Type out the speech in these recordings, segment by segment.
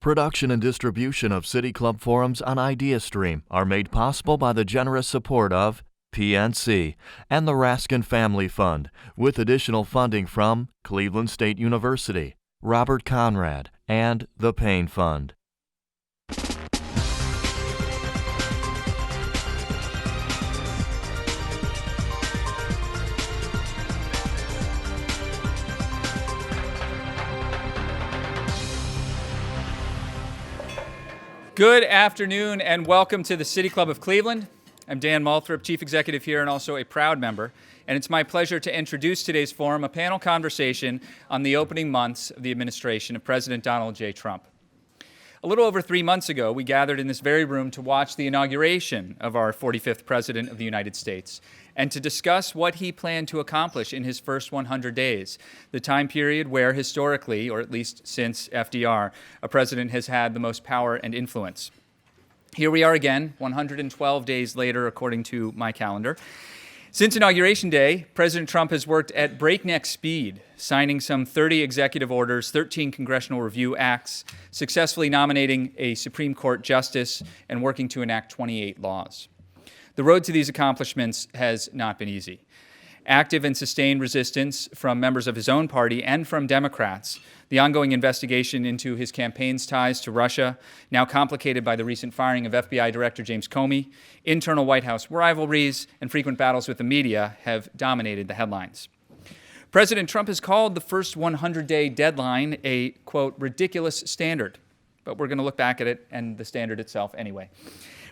Production and distribution of City Club forums on ideastream are made possible by the generous support of PNC and the Raskin Family Fund, with additional funding from Cleveland State University, Robert Conrad, and the Payne Fund. Good afternoon and welcome to the City Club of Cleveland. I'm Dan Moulthrop, Chief Executive here and also a proud member. And it's my pleasure to introduce today's forum, a panel conversation on the opening months of the administration of President Donald J. Trump. A little over 3 months ago, we gathered in this very room to watch the inauguration of our 45th President of the United States and to discuss what he planned to accomplish in his first 100 days, the time period where historically, or at least since FDR, a president has had the most power and influence. Here we are again, 112 days later, according to my calendar. Since Inauguration Day, President Trump has worked at breakneck speed, signing some 30 executive orders, 13 congressional review acts, successfully nominating a Supreme Court justice, and working to enact 28 laws. The road to these accomplishments has not been easy. Active and sustained resistance from members of his own party and from Democrats, the ongoing investigation into his campaign's ties to Russia, now complicated by the recent firing of FBI Director James Comey, internal White House rivalries, and frequent battles with the media have dominated the headlines. President Trump has called the first 100-day deadline a, quote, ridiculous standard, but we're going to look back at it and the standard itself anyway.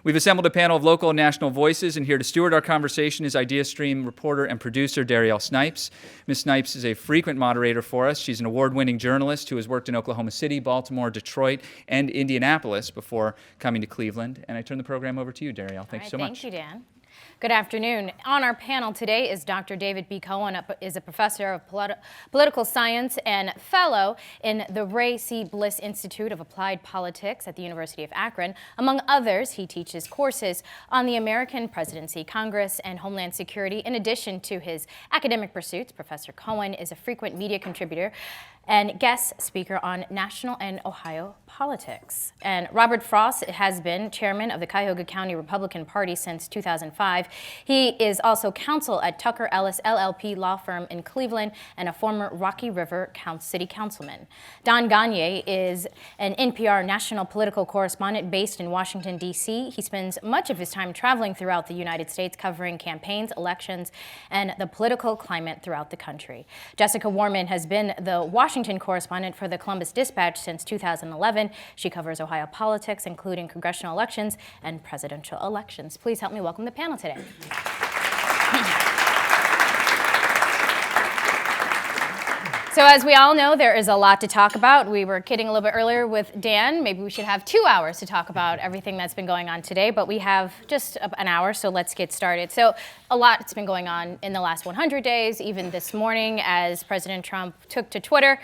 We've assembled a panel of local and national voices, and here to steward our conversation is ideastream reporter and producer Darrielle Snipes. Ms. Snipes is a frequent moderator for us. She's an award-winning journalist who has worked in Oklahoma City, Baltimore, Detroit, and Indianapolis before coming to Cleveland. And I turn the program over to you, Darrielle. Thanks so much. Thank you, Dan. Good afternoon. On our panel today is Dr. David B. Cohen, is a professor of political science and fellow in the Ray C. Bliss Institute of Applied Politics at the University of Akron. Among others, he teaches courses on the American presidency, Congress, and Homeland Security. In addition to his academic pursuits, Professor Cohen is a frequent media contributor and guest speaker on national and Ohio politics. And Robert Frost has been chairman of the Cuyahoga County Republican Party since 2005. He is also counsel at Tucker Ellis LLP law firm in Cleveland and a former Rocky River city councilman. Don Gonyea is an NPR national political correspondent based in Washington, D.C. He spends much of his time traveling throughout the United States covering campaigns, elections, and the political climate throughout the country. Jessica Wehrman has been the Washington correspondent for the Columbus Dispatch since 2011. She covers Ohio politics, including congressional elections and presidential elections. Please help me welcome the panel today. So as we all know, there is a lot to talk about. We were kidding a little bit earlier with Dan. Maybe we should have 2 hours to talk about everything that's been going on today, but we have just an hour, so let's get started. So a lot's been going on in the last 100 days, even this morning as President Trump took to Twitter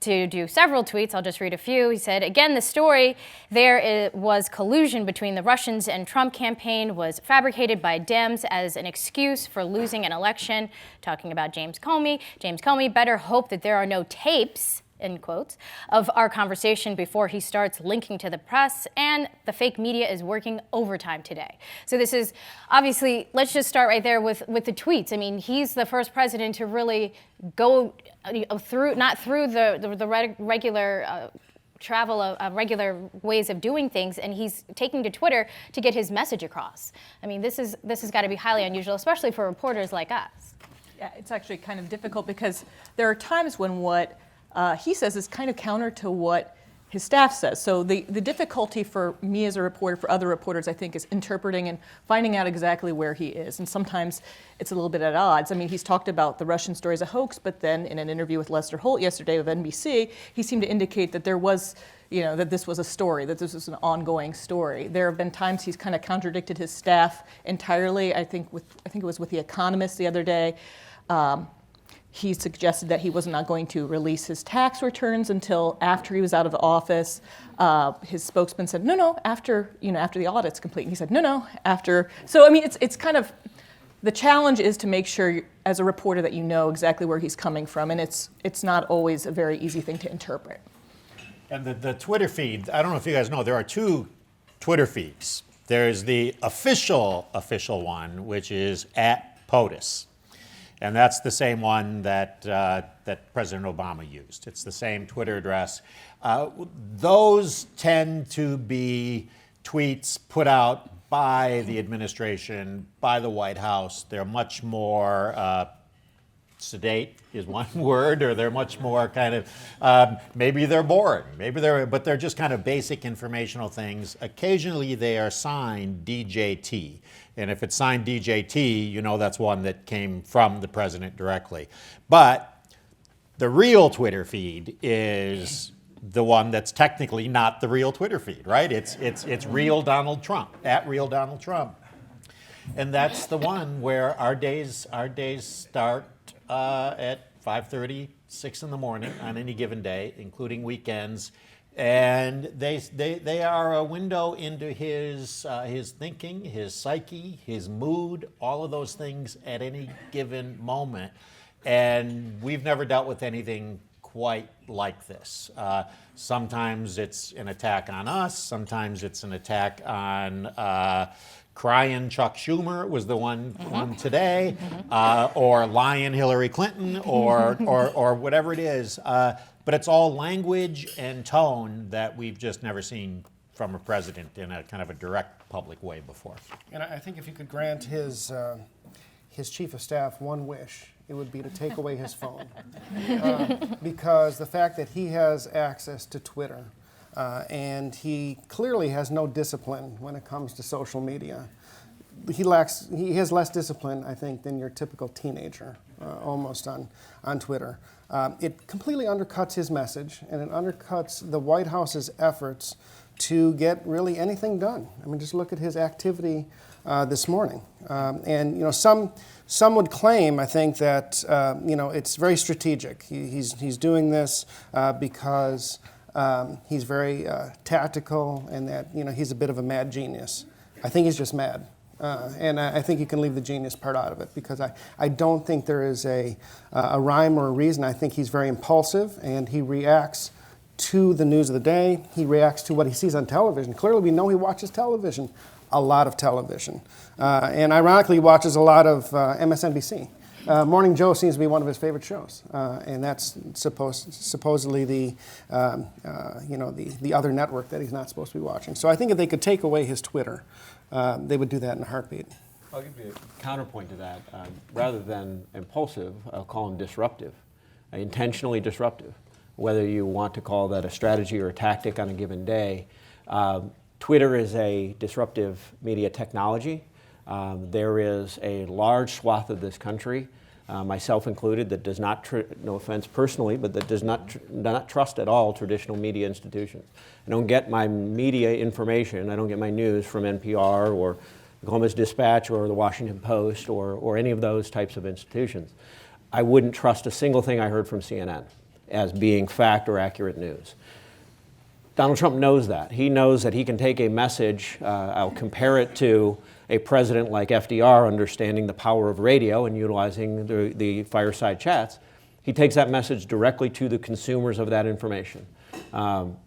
to do several tweets. I'll just read a few. He said, again, the story there was collusion between the Russians and Trump campaign was fabricated by Dems as an excuse for losing an election. Talking about James Comey. James Comey better hope that there are no tapes, end quotes, of our conversation before he starts linking to the press, and the fake media is working overtime today. So this is obviously, let's just start right there with the tweets. I mean, he's the first president to really go through, not through the regular travel of regular ways of doing things, and he's taking to Twitter to get his message across. I mean, this has got to be highly unusual, especially for reporters like us. Yeah, it's actually kind of difficult because there are times when what he says is kind of counter to what his staff says. So the difficulty for me as a reporter, for other reporters, I think, is interpreting and finding out exactly where he is. And sometimes it's a little bit at odds. I mean, he's talked about the Russian story as a hoax, but then in an interview with Lester Holt yesterday of NBC, he seemed to indicate that there was, that this was a story, that this was an ongoing story. There have been times he's kind of contradicted his staff entirely. I think it was with The Economist the other day. He suggested that he was not going to release his tax returns until after he was out of office. His spokesman said, no, after the audit's complete. And he said, no, after. So, I mean, it's kind of, the challenge is to make sure as a reporter that you know exactly where he's coming from. And it's not always a very easy thing to interpret. And the Twitter feed, I don't know if you guys know, there are two Twitter feeds. There's the official one, which is @POTUS. And that's the same one that President Obama used. It's the same Twitter address. Those tend to be tweets put out by the administration, by the White House. They're much more sedate is one word, or they're much more kind of, maybe they're boring, but they're just kind of basic informational things. Occasionally they are signed DJT. And if it's signed DJT, you know that's one that came from the president directly. But the real Twitter feed is the one that's technically not the real Twitter feed, right? It's real Donald Trump, @real Donald Trump. And that's the one where our days start at 5:30, 6 in the morning on any given day, including weekends. And they are a window into his thinking, his psyche, his mood, all of those things at any given moment. And we've never dealt with anything quite like this. Sometimes it's an attack on us. Sometimes it's an attack on crying Chuck Schumer was the one today, or lying Hillary Clinton, or whatever it is. But it's all language and tone that we've just never seen from a president in a kind of a direct public way before. And I think if you could grant his chief of staff one wish, it would be to take away his phone. Because the fact that he has access to Twitter, and he clearly has no discipline when it comes to social media. He has less discipline, I think, than your typical teenager, almost on Twitter. It completely undercuts his message, and it undercuts the White House's efforts to get really anything done. I mean, just look at his activity this morning. And some would claim, I think, that it's very strategic. He's doing this because he's very tactical, and that he's a bit of a mad genius. I think he's just mad. And I think you can leave the genius part out of it, because I don't think there is a rhyme or a reason. I think he's very impulsive, and he reacts to the news of the day. He reacts to what he sees on television. Clearly, we know he watches television, a lot of television. And ironically, he watches a lot of MSNBC. Morning Joe seems to be one of his favorite shows, and that's supposedly the other network that he's not supposed to be watching. So I think if they could take away his Twitter, they would do that in a heartbeat. I'll give you a counterpoint to that. Rather than impulsive, I'll call him disruptive, intentionally disruptive. Whether you want to call that a strategy or a tactic on a given day, Twitter is a disruptive media technology. There is a large swath of this country, myself included, that does not, no offense personally, but that does not trust at all traditional media institutions. I don't get my media information, I don't get my news from NPR or the Columbus Dispatch or the Washington Post or any of those types of institutions. I wouldn't trust a single thing I heard from CNN as being fact or accurate news. Donald Trump knows that. He knows that he can take a message, I'll compare it to a president like FDR understanding the power of radio and utilizing the fireside chats. He takes that message directly to the consumers of that information.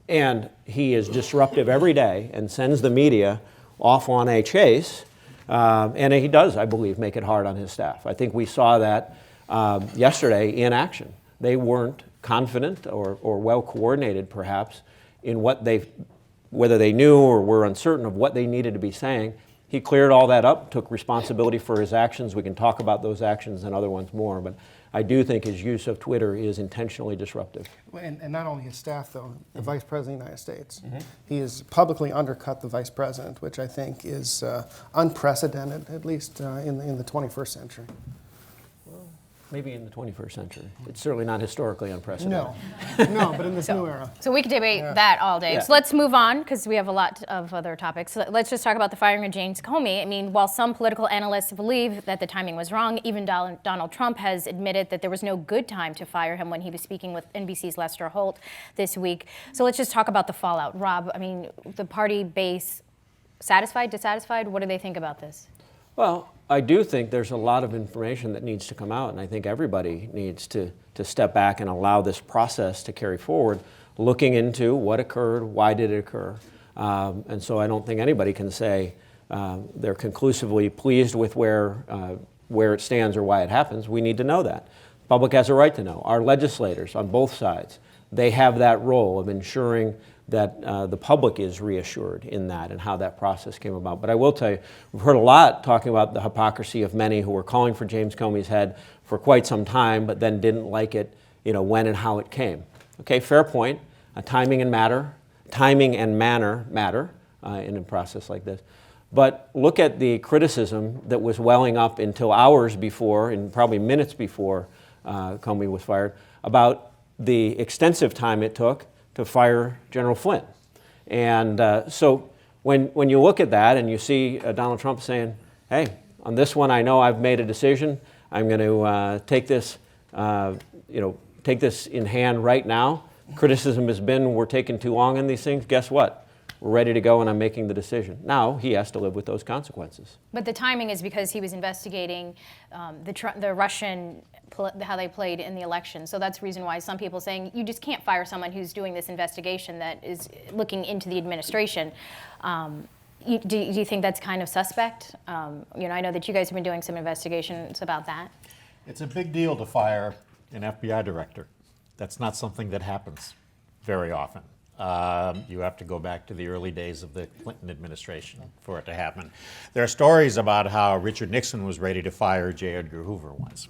And he is disruptive every day and sends the media off on a chase. And he does, I believe, make it hard on his staff. I think we saw that yesterday in action. They weren't confident or well coordinated, perhaps, in whether they knew or were uncertain of what they needed to be saying. He cleared all that up, took responsibility for his actions. We can talk about those actions and other ones more, but I do think his use of Twitter is intentionally disruptive. And not only his staff, though, the Vice President of the United States. He has publicly undercut the Vice President, which I think is unprecedented, at least in the 21st century. Maybe in the 21st century. It's certainly not historically unprecedented. No, but in this new era. So we could debate that all day. Yeah. So let's move on, because we have a lot of other topics. So let's just talk about the firing of James Comey. I mean, while some political analysts believe that the timing was wrong, even Donald Trump has admitted that there was no good time to fire him when he was speaking with NBC's Lester Holt this week. So let's just talk about the fallout. Rob, I mean, the party base, satisfied, dissatisfied? What do they think about this? Well, I do think there's a lot of information that needs to come out, and I think everybody needs to step back and allow this process to carry forward. looking into what occurred, why did it occur. And so I don't think anybody can say they're conclusively pleased with where it stands or why it happens. We need to know that. The public has a right to know. Our legislators on both sides, they have that role of ensuring that the public is reassured in that and how that process came about. But I will tell you, we've heard a lot talking about the hypocrisy of many who were calling for James Comey's head for quite some time, but then didn't like it, when and how it came. Okay, fair point. Timing and manner matter in a process like this. But look at the criticism that was welling up until hours before, and probably minutes before Comey was fired, about the extensive time it took to fire General Flynn. And so when you look at that and you see Donald Trump saying, hey, on this one I know I've made a decision, I'm going to take this in hand right now. Criticism has been we're taking too long on these things. Guess what? We're ready to go and I'm making the decision. Now he has to live with those consequences. But the timing is because he was investigating the Russian, how they played in the election. So that's the reason why some people are saying you just can't fire someone who's doing this investigation that is looking into the administration. Do you think that's kind of suspect? I know that you guys have been doing some investigations about that. It's a big deal to fire an FBI director. That's not something that happens very often. You have to go back to the early days of the Clinton administration for it to happen. There are stories about how Richard Nixon was ready to fire J. Edgar Hoover once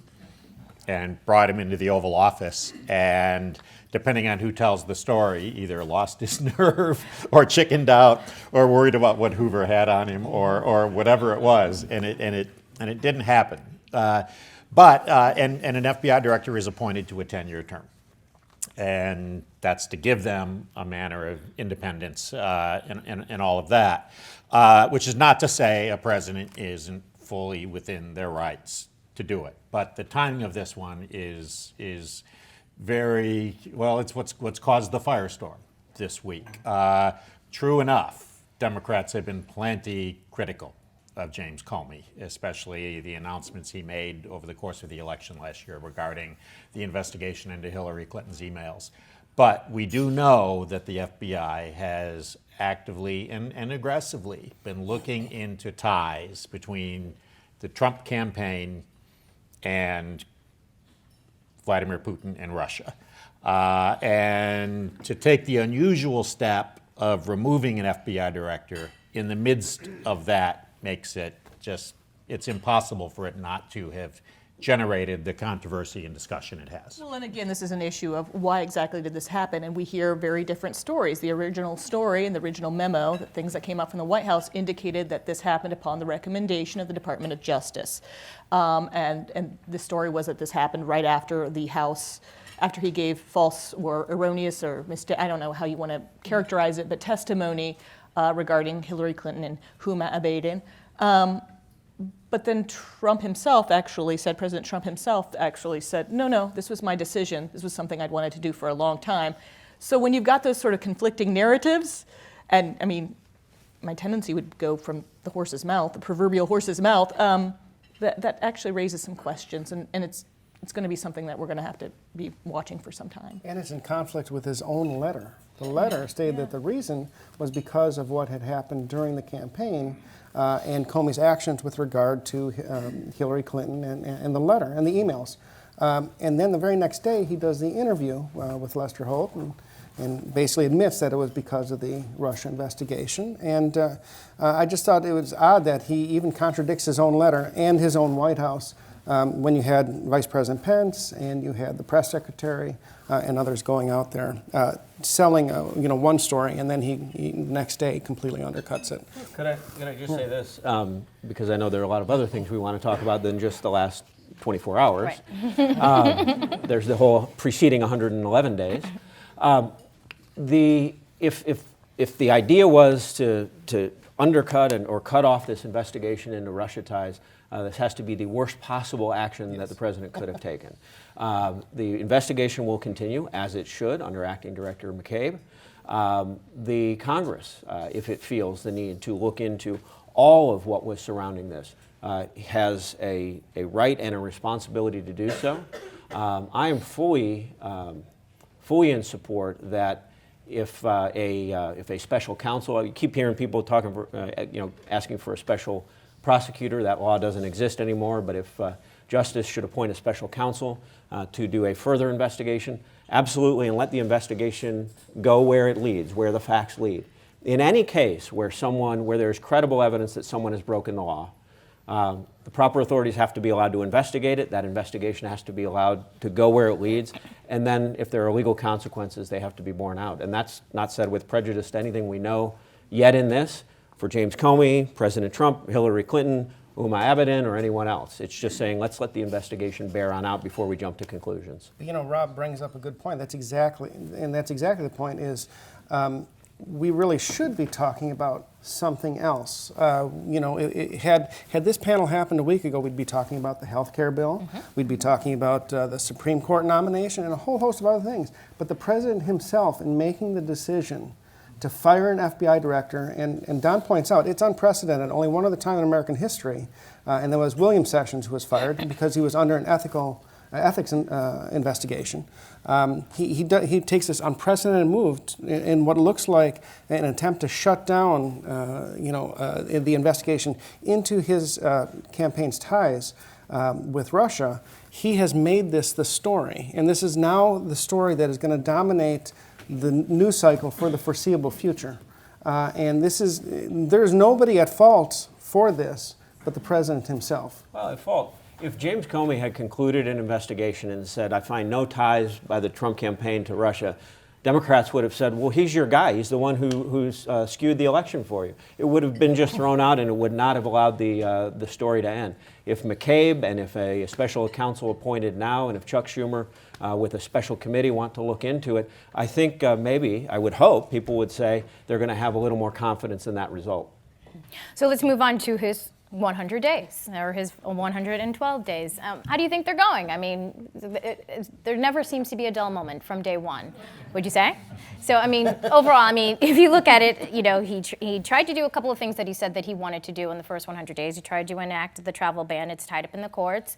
and brought him into the Oval Office, and depending on who tells the story, either lost his nerve or chickened out or worried about what Hoover had on him or whatever it was, and it didn't happen. But an FBI director is appointed to a 10-year term. And that's to give them a manner of independence and all of that, which is not to say a president isn't fully within their rights to do it. But the timing of this one is very, well, it's what's caused the firestorm this week. True enough, Democrats have been plenty critical of James Comey, especially the announcements he made over the course of the election last year regarding the investigation into Hillary Clinton's emails. But we do know that the FBI has actively and aggressively been looking into ties between the Trump campaign and Vladimir Putin and Russia. And to take the unusual step of removing an FBI director in the midst of that makes it it's impossible for it not to have generated the controversy and discussion it has. Well, and again, this is an issue of why exactly did this happen, and we hear very different stories. The original story and the original memo, the things that came out from the White House, indicated that this happened upon the recommendation of the Department of Justice. And the story was that this happened right after the House, after he gave false or erroneous or I don't know how you want to characterize it, but testimony regarding Hillary Clinton and Huma Abedin. But then President Trump himself actually said, no, this was my decision. This was something I'd wanted to do for a long time. So when you've got those sort of conflicting narratives, and I mean, my tendency would go from the horse's mouth, the proverbial horse's mouth, that actually raises some questions, and it's going to be something that we're going to have to be watching for some time. And it's in conflict with his own letter. The letter stated that the reason was because of what had happened during the campaign and Comey's actions with regard to Hillary Clinton and the letter and the emails. And then the very next day, he does the interview with Lester Holt and basically admits that it was because of the Russia investigation. And I just thought it was odd that he even contradicts his own letter and his own White House when you had Vice President Pence and you had the press secretary and others going out there selling one story, and then he next day completely undercuts it. Could I just say this, because I know there are a lot of other things we want to talk about than just the last 24 hours. Right. There's the whole preceding 111 days. If the idea was to undercut or cut off this investigation into Russia ties, this has to be the worst possible action that the president could have taken. The investigation will continue, as it should, under Acting Director McCabe. The Congress, if it feels the need to look into all of what was surrounding this, has a right and a responsibility to do so. I am fully in support that if a special counsel, you keep hearing people talking for, asking for a special prosecutor. That law doesn't exist anymore, but if Justice should appoint a special counsel to do a further investigation, absolutely, and let the investigation go where it leads, where the facts lead. In any case where there's credible evidence that someone has broken the law, the proper authorities have to be allowed to investigate it. That investigation has to be allowed to go where it leads. And then if there are legal consequences, they have to be borne out. And that's not said with prejudice to anything we know yet in this for James Comey, President Trump, Hillary Clinton, Uma Abedin, or anyone else. It's just saying, let's let the investigation bear on out before we jump to conclusions. You know, Rob brings up a good point. That's exactly the point is, we really should be talking about something else. Had this panel happened a week ago, we'd be talking about the health care bill. We'd be talking about the Supreme Court nomination and a whole host of other things. But the president himself, in making the decision to fire an FBI director, and Don points out, it's unprecedented, only one other time in American history, and that was William Sessions, who was fired because he was under an ethics investigation. He takes this unprecedented move in what looks like an attempt to shut down, the investigation into his campaign's ties with Russia. He has made this the story, and this is now the story that is going to dominate the news cycle for the foreseeable future. And there's nobody at fault for this but the president himself. Well, at fault. If James Comey had concluded an investigation and said, I find no ties by the Trump campaign to Russia, Democrats would have said, well, he's your guy. He's the one who's skewed the election for you. It would have been just thrown out, and it would not have allowed the story to end. If McCabe and if a special counsel appointed now, and if Chuck Schumer with a special committee want to look into it, I think I would hope people would say they're going to have a little more confidence in that result. So let's move on to his 100 days, or his 112 days. How do you think they're going? I mean, there never seems to be a dull moment from day one, would you say? So, I mean, overall, if you look at it, he tried to do a couple of things that he said that he wanted to do in the first 100 days. He tried to enact the travel ban. It's tied up in the courts.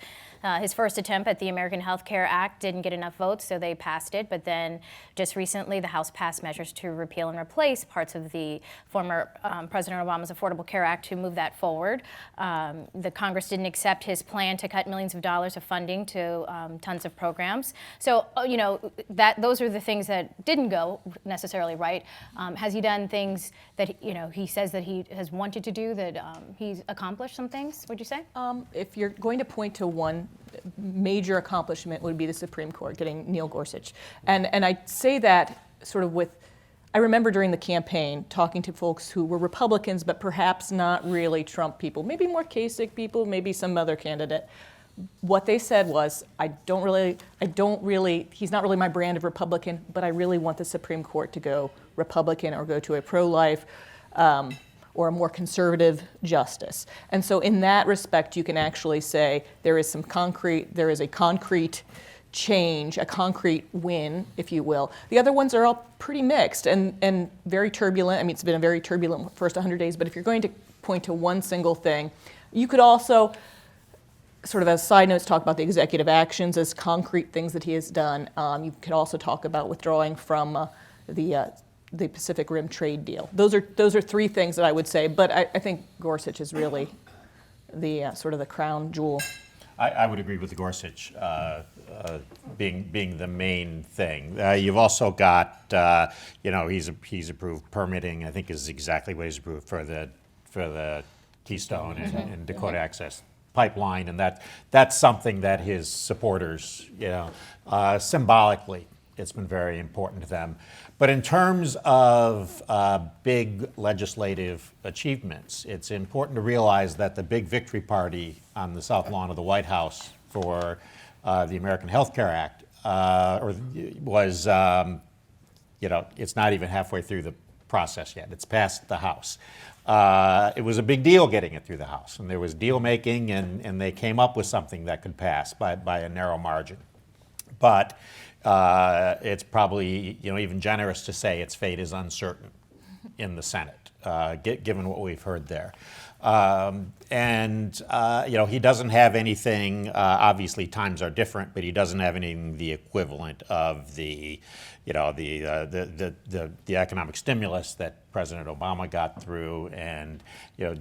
His first attempt at the American Health Care Act didn't get enough votes, so they passed it. But then just recently, the House passed measures to repeal and replace parts of the former President Obama's Affordable Care Act to move that forward. The Congress didn't accept his plan to cut millions of dollars of funding to tons of programs. So, those are the things that didn't go necessarily right. Has he done things that, he says that he has wanted to do, that he's accomplished some things, would you say? If you're going to point to one major accomplishment, would be the Supreme Court getting Neil Gorsuch. And I say that sort of I remember during the campaign talking to folks who were Republicans, but perhaps not really Trump people, maybe more Kasich people, maybe some other candidate. What they said was, he's not really my brand of Republican, but I really want the Supreme Court to go Republican or go to a pro-life or a more conservative justice. And so in that respect, you can actually say there is a concrete change, a concrete win, if you will. The other ones are all pretty mixed and very turbulent. It's been a very turbulent first 100 days, but if you're going to point to one single thing, you could also, sort of as side notes, talk about the executive actions as concrete things that he has done. You could also talk about withdrawing from the Pacific Rim trade deal. Those are three things that I would say, but I think Gorsuch is really the sort of the crown jewel. I would agree with the Gorsuch being the main thing. You've also got, he's approved permitting. I think is exactly what he's approved for the Keystone and Dakota Access Pipeline, and that's something that his supporters, symbolically, it's been very important to them. But in terms of big legislative achievements, it's important to realize that the big victory party on the South Lawn of the White House for the American Health Care Act was, it's not even halfway through the process yet. It's passed the House. It was a big deal getting it through the House, and there was deal making, and they came up with something that could pass by a narrow margin. But it's probably even generous to say its fate is uncertain in the Senate, given what we've heard there. He doesn't have anything, obviously times are different, but he doesn't have anything the equivalent of the economic stimulus that President Obama got through, and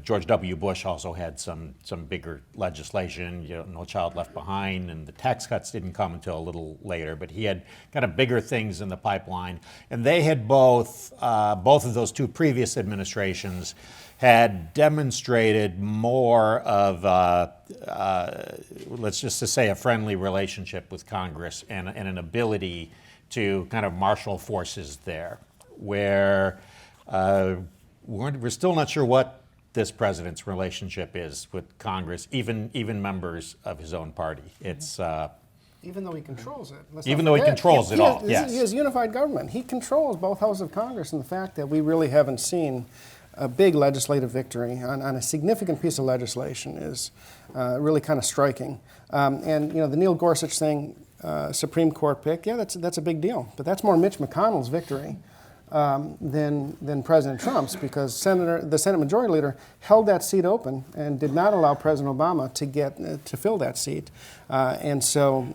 George W. Bush also had some bigger legislation, No Child Left Behind, and the tax cuts didn't come until a little later, but he had kind of bigger things in the pipeline, and they had both of those two previous administrations had demonstrated more of, let's just say, a friendly relationship with Congress and an ability to kind of marshal forces there, where we're still not sure what this president's relationship is with Congress, even members of his own party. It's even though he controls it. Even though he controls it all, yes. He has unified government. He controls both houses of Congress, and the fact that we really haven't seen a big legislative victory on a significant piece of legislation is really kind of striking. And the Neil Gorsuch thing, Supreme Court pick, yeah, that's a big deal. But that's more Mitch McConnell's victory than President Trump's, because the Senate Majority Leader held that seat open and did not allow President Obama to fill that seat. And so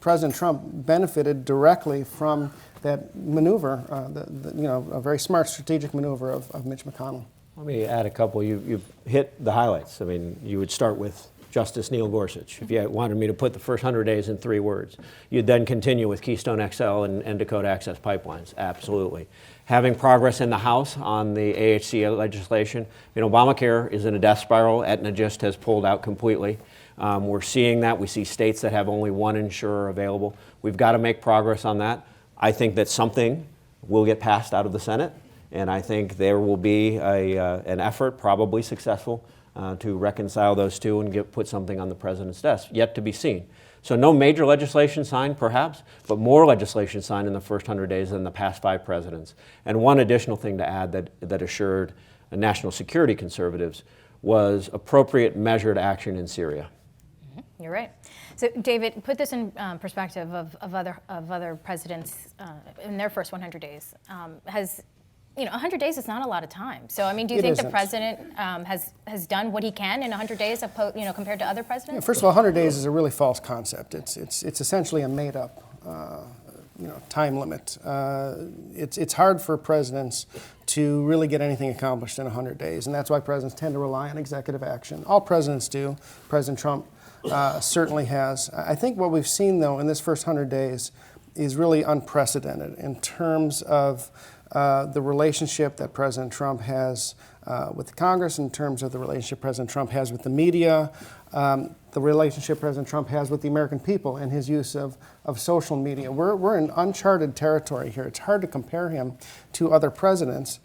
President Trump benefited directly from that maneuver, a very smart strategic maneuver of Mitch McConnell. Let me add a couple. You've hit the highlights. I mean, you would start with Justice Neil Gorsuch, if you wanted me to put the first 100 days in 3 words. You'd then continue with Keystone XL and Dakota Access Pipelines, absolutely. Having progress in the House on the AHC legislation. Obamacare is in a death spiral. Aetna just has pulled out completely. We're seeing that. We see states that have only one insurer available. We've got to make progress on that. I think that something will get passed out of the Senate, and I think there will be an effort, probably successful, to reconcile those two and put something on the president's desk, yet to be seen. So no major legislation signed, perhaps, but more legislation signed in the first 100 days than the past 5 presidents. And one additional thing to add that assured national security conservatives was appropriate measured action in Syria. You're right. So, David, put this in perspective of other presidents in their first 100 days. 100 days is not a lot of time. So, I mean, do you think the president has done what he can in 100 days, compared to other presidents? Yeah, first of all, 100 days is a really false concept. It's essentially a made-up time limit. It's hard for presidents to really get anything accomplished in 100 days, and that's why presidents tend to rely on executive action. All presidents do. President Trump certainly has. I think what we've seen, though, in this first 100 days is really unprecedented in terms of the relationship that President Trump has with the Congress, in terms of the relationship President Trump has with the media, the relationship President Trump has with the American people, and his use of social media. We're in uncharted territory here. It's hard to compare him to other presidents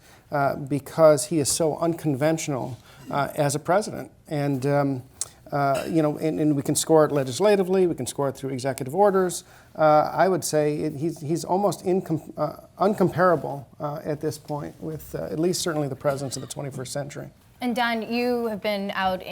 because he is so unconventional as a president. And and we can score it legislatively, we can score it through executive orders. I would say he's almost uncomparable at this point with at least certainly the presidents of the 21st century. And Don, you have been out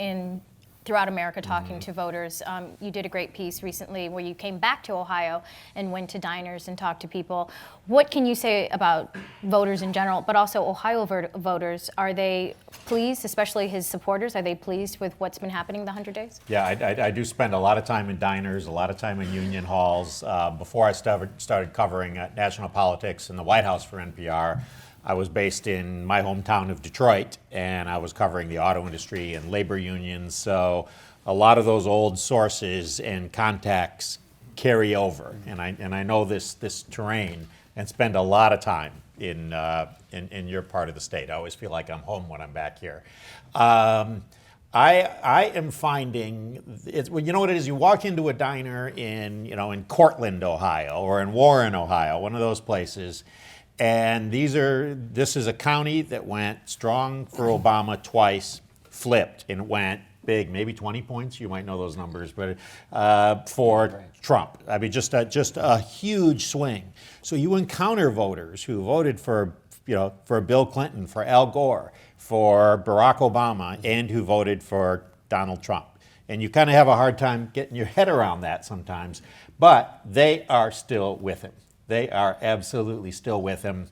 throughout America talking to voters. You did a great piece recently where you came back to Ohio and went to diners and talked to people. What can you say about voters in general, but also Ohio voters? Are they pleased, especially his supporters? Are they pleased with what's been happening the 100 days? Yeah, I do spend a lot of time in diners, a lot of time in union halls. Before I started covering national politics in the White House for NPR, I was based in my hometown of Detroit, and I was covering the auto industry and labor unions. So a lot of those old sources and contacts carry over, and I know this terrain and spend a lot of time in your part of the state. I always feel like I'm home when I'm back here. I am finding you know what it is. You walk into a diner in Cortland, Ohio, or in Warren, Ohio, one of those places. And this is a county that went strong for Obama twice, flipped, and it went big, maybe 20 points. You might know those numbers, but for Trump, I mean, just a huge swing. So you encounter voters who voted for Bill Clinton, for Al Gore, for Barack Obama, and who voted for Donald Trump. And you kind of have a hard time getting your head around that sometimes, but they are still with him. They are absolutely still with him.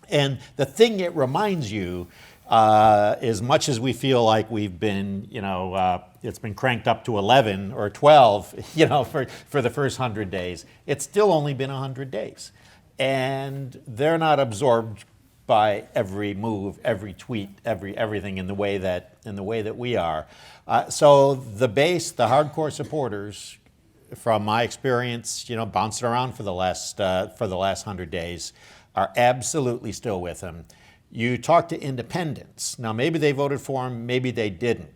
And the thing it reminds you, as much as we feel like we've been, it's been cranked up to 11 or 12, for the first 100 days, it's still only been 100 days. And they're not absorbed by every move, every tweet, everything in the way that we are. So the base, the hardcore supporters, from my experience, bouncing around for the last 100 days, are absolutely still with him. You talk to independents. Now, maybe they voted for him, maybe they didn't.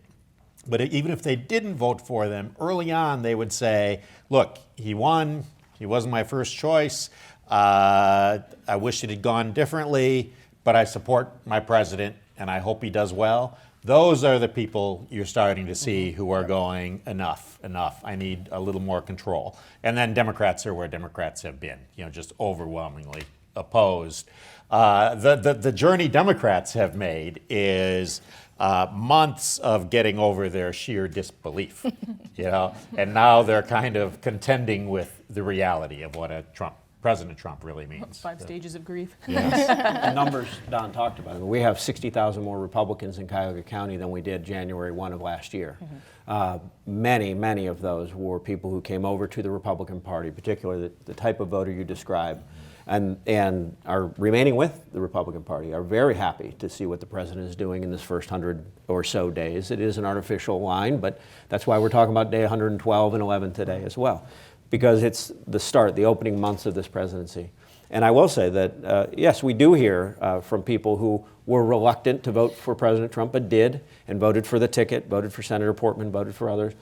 But even if they didn't vote for them, early on they would say, look, he won, he wasn't my first choice, I wish it had gone differently, but I support my president and I hope he does well. Those are the people you're starting to see who are going, enough, I need a little more control. And then Democrats are where Democrats have been, just overwhelmingly opposed. The journey Democrats have made is months of getting over their sheer disbelief, and now they're kind of contending with the reality of what President Trump really means. 5 stages of grief. Yes. The numbers Don talked about. I mean, we have 60,000 more Republicans in Cuyahoga County than we did January 1 of last year. Many of those were people who came over to the Republican Party, particularly the type of voter you described, and are remaining with the Republican Party, are very happy to see what the president is doing in this first 100 or so days. It is an artificial line, but that's why we're talking about day 112 and 11 today as well, because it's the start, the opening months of this presidency. And I will say that, yes, we do hear from people who were reluctant to vote for President Trump, but did, and voted for the ticket, voted for Senator Portman, voted for others.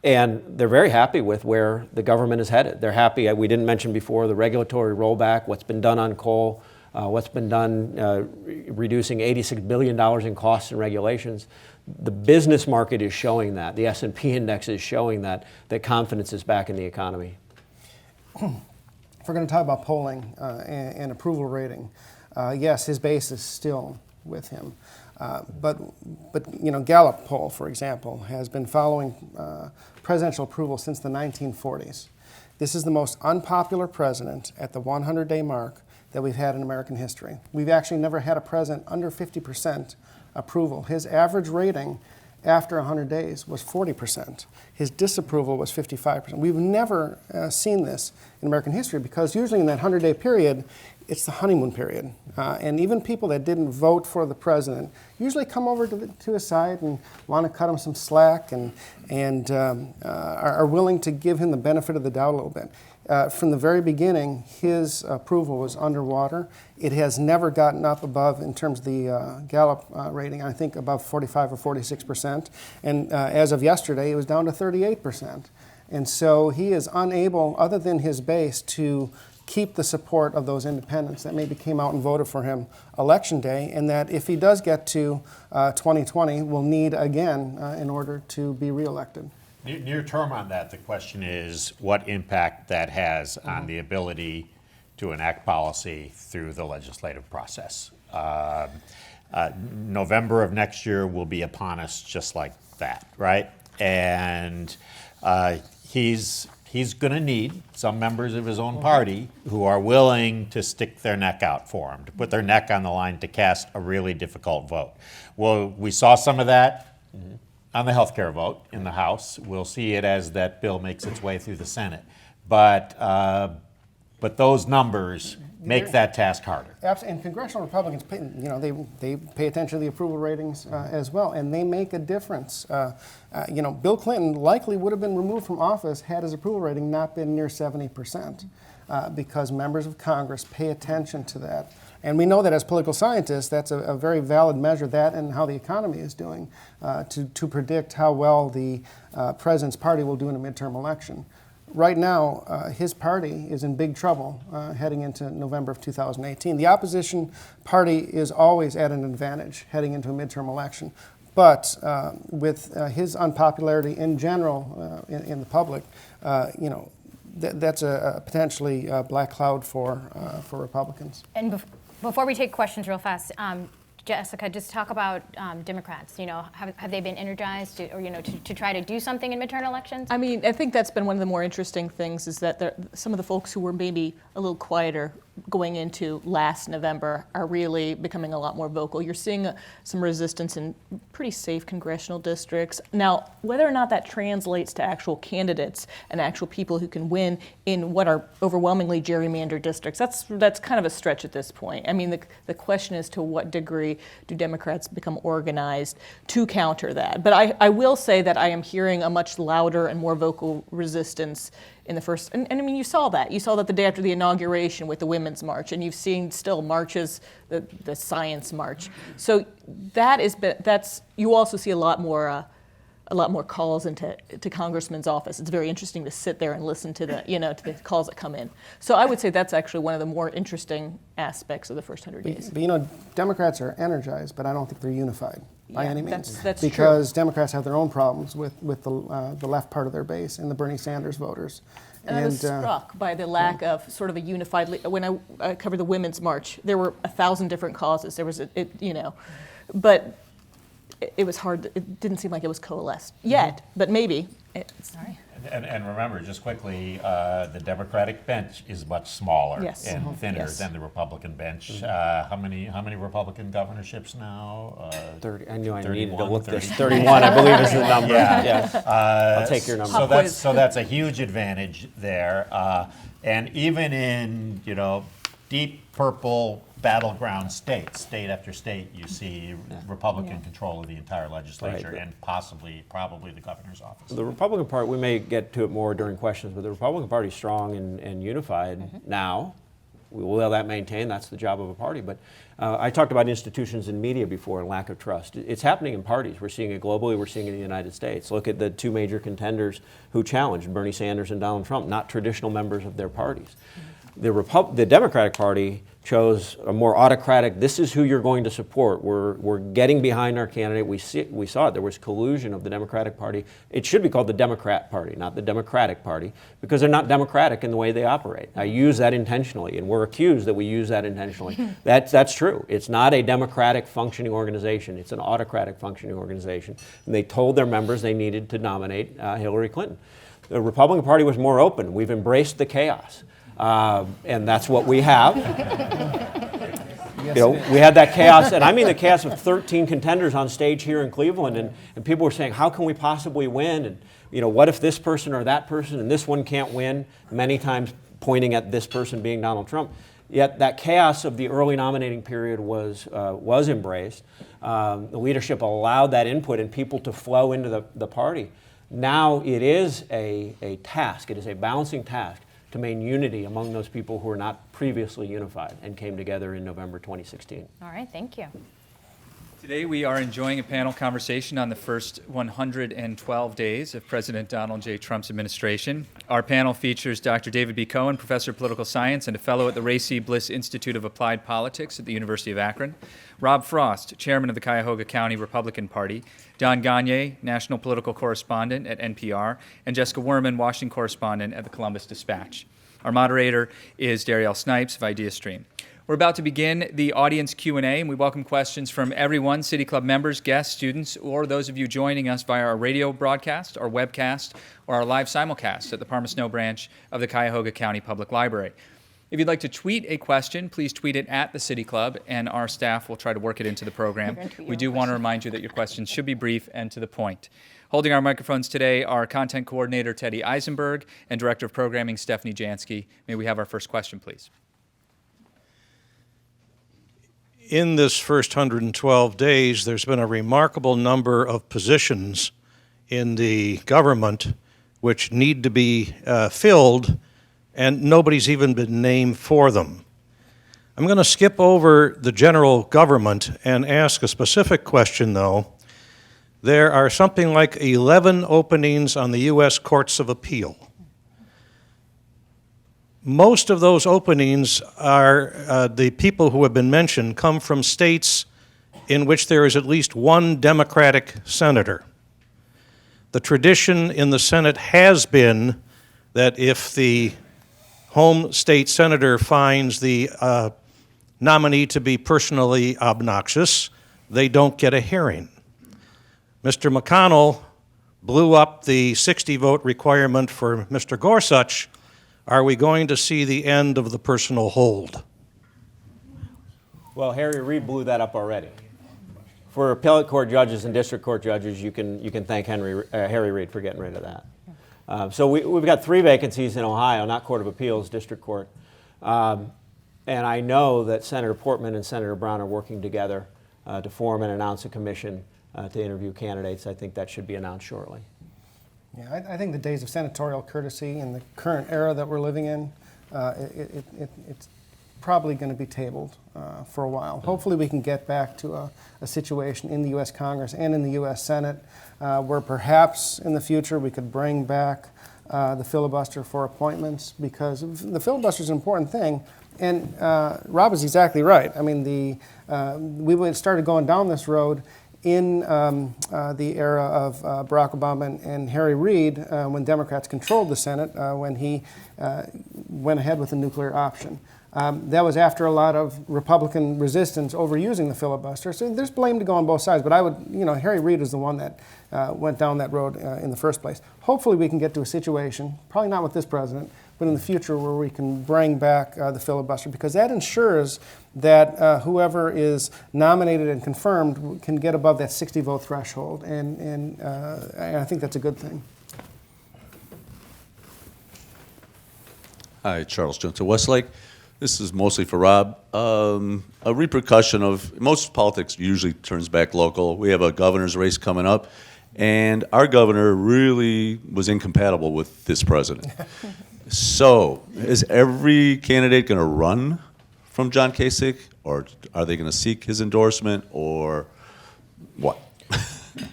And they're very happy with where the government is headed. They're happy, we didn't mention before, the regulatory rollback, what's been done on coal, what's been done reducing $86 billion in costs and regulations. The business market is showing that. The S&P index is showing that confidence is back in the economy. If we're going to talk about polling and approval rating, yes, his base is still with him. But Gallup poll, for example, has been following presidential approval since the 1940s. This is the most unpopular president at the 100-day mark that we've had in American history. We've actually never had a president under 50% approval. His average rating after 100 days was 40%. His disapproval was 55%. We've never seen this in American history because usually in that 100-day period, it's the honeymoon period. And even people that didn't vote for the president usually come over to his side and want to cut him some slack and are willing to give him the benefit of the doubt a little bit. From the very beginning, his approval was underwater. It has never gotten up above, in terms of the Gallup rating, I think above 45 or 46%. And as of yesterday, it was down to 38%. And so he is unable, other than his base, to keep the support of those independents that maybe came out and voted for him election day, and that if he does get to 2020, will need again in order to be reelected. Near term on that, the question is what impact that has on the ability to enact policy through the legislative process. November of next year will be upon us just like that, right? And he's going to need some members of his own party who are willing to stick their neck out for him, to put their neck on the line to cast a really difficult vote. Well, we saw some of that on the health care vote in the House. We'll see it as that bill makes its way through the Senate. But those numbers make that task harder. Absolutely, and congressional Republicans, they pay attention to the approval ratings as well, and they make a difference. Bill Clinton likely would have been removed from office had his approval rating not been near 70%, because members of Congress pay attention to that. And we know that as political scientists, that's a very valid measure, that and how the economy is doing, to predict how well the president's party will do in a midterm election. Right now, his party is in big trouble heading into November of 2018. The opposition party is always at an advantage heading into a midterm election. But with his unpopularity in general in the public, that's a potentially black cloud for Republicans. And before we take questions real fast, Jessica, just talk about Democrats. Have they been energized to try to do something in midterm elections? I mean, I think that's been one of the more interesting things is that some of the folks who were maybe a little quieter going into last November are really becoming a lot more vocal. You're seeing some resistance in pretty safe congressional districts. Now, whether or not that translates to actual candidates and actual people who can win in what are overwhelmingly gerrymandered districts, that's kind of a stretch at this point. I mean, the question is, to what degree do Democrats become organized to counter that? But I will say that I am hearing a much louder and more vocal resistance in the first, and I mean, you saw that. You saw that the day after the inauguration with the Women's March, and you've seen still marches, the Science March. So that's, you also see a lot more calls into Congressman's office. It's very interesting to sit there and listen to to the calls that come in. So I would say that's actually one of the more interesting aspects of the first 100 days. But Democrats are energized, but I don't think they're unified by any means. That's because true. Democrats have their own problems with the left part of their base and the Bernie Sanders voters. And I was struck by the lack of sort of a unified. When I covered the Women's March, there were 1,000 different causes. There was but it was hard. It didn't seem like it was coalesced yet, but maybe. Sorry. And remember, just quickly, the Democratic bench is much smaller and thinner than the Republican bench. How many Republican governorships now? 30. I knew I 31, needed to look 30. this. 31, I believe, is the number. Yeah. Yes. I'll take your number. So that's a huge advantage there. And even in deep purple battleground states, state after state, you see Republican control of the entire legislature and probably the governor's office. The Republican Party, we may get to it more during questions, but the Republican Party is strong and unified now. Will that maintain? That's the job of a party. But I talked about institutions and media before and lack of trust. It's happening in parties. We're seeing it globally. We're seeing it in the United States. Look at the two major contenders who challenged Bernie Sanders and Donald Trump, not traditional members of their parties. The Democratic Party chose a more autocratic, this is who you're going to support. We're getting behind our candidate. We saw it. There was collusion of the Democratic Party. It should be called the Democrat Party, not the Democratic Party, because they're not democratic in the way they operate. I use that intentionally, and we're accused that we use that intentionally. That's true. It's not a democratic functioning organization. It's an autocratic functioning organization. And they told their members they needed to nominate Hillary Clinton. The Republican Party was more open. We've embraced the chaos. And that's what we have. We had that chaos, and I mean the chaos of 13 contenders on stage here in Cleveland, and people were saying, how can we possibly win? And what if this person or that person, and this one can't win, many times pointing at this person being Donald Trump. Yet that chaos of the early nominating period was embraced. The leadership allowed that input and people to flow into the party. Now it is a task, it is a balancing task to maintain unity among those people who were not previously unified and came together in November 2016. All right, thank you. Today we are enjoying a panel conversation on the first 112 days of President Donald J. Trump's administration. Our panel features Dr. David B. Cohen, professor of political science and a fellow at the Ray C. Bliss Institute of Applied Politics at the University of Akron, Rob Frost, chairman of the Cuyahoga County Republican Party, Don Gonyea, national political correspondent at NPR, and Jessica Wehrman, Washington correspondent at the Columbus Dispatch. Our moderator is Darrielle Snipes of ideastream. We're about to begin the audience Q&A, and we welcome questions from everyone, City Club members, guests, students, or those of you joining us via our radio broadcast, our webcast, or our live simulcast at the Parma Snow branch of the Cuyahoga County Public Library. If you'd like to tweet a question, please tweet it at the City Club, and our staff will try to work it into the program. We do want to remind you that your questions should be brief and to the point. Holding our microphones today are content coordinator Teddy Eisenberg and director of programming Stephanie Jansky. May we have our first question, please? In this first 112 days, there's been a remarkable number of positions in the government which need to be filled, and nobody's even been named for them. I'm going to skip over the general government and ask a specific question, though. There are something like 11 openings on the U.S. Courts of Appeal. Most of those openings are, the people who have been mentioned come from states in which there is at least one Democratic senator. The tradition in the Senate has been that if the home state senator finds the nominee to be personally obnoxious, they don't get a hearing. Mr. McConnell blew up the 60-vote requirement for Mr. Gorsuch. Are we going to see the end of the personal hold? Well, Harry Reid blew that up already. For appellate court judges and district court judges, you can thank Harry Reid for getting rid of that. So we've got 3 vacancies in Ohio, not Court of Appeals, district court. And I know that Senator Portman and Senator Brown are working together to form and announce a commission to interview candidates. I think that should be announced shortly. Yeah, I think the days of senatorial courtesy in the current era that we're living in, it's probably going to be tabled for a while. Hopefully we can get back to a situation in the U.S. Congress and in the U.S. Senate where perhaps in the future we could bring back the filibuster for appointments, because the filibuster is an important thing. And Rob is exactly right. I mean, we started going down this road in the era of Barack Obama and Harry Reid, when Democrats controlled the Senate, when he went ahead with the nuclear option. That was after a lot of Republican resistance over using the filibuster. So there's blame to go on both sides. But I would, Harry Reid is the one that went down that road in the first place. Hopefully we can get to a situation, probably not with this president, but in the future where we can bring back the filibuster, because that ensures that whoever is nominated and confirmed can get above that 60-vote threshold. And I think that's a good thing. Hi, Charles Jones of Westlake. This is mostly for Rob. A repercussion of most politics usually turns back local. We have a governor's race coming up, and our governor really was incompatible with this president. So, is every candidate going to run from John Kasich, or are they going to seek his endorsement, or what?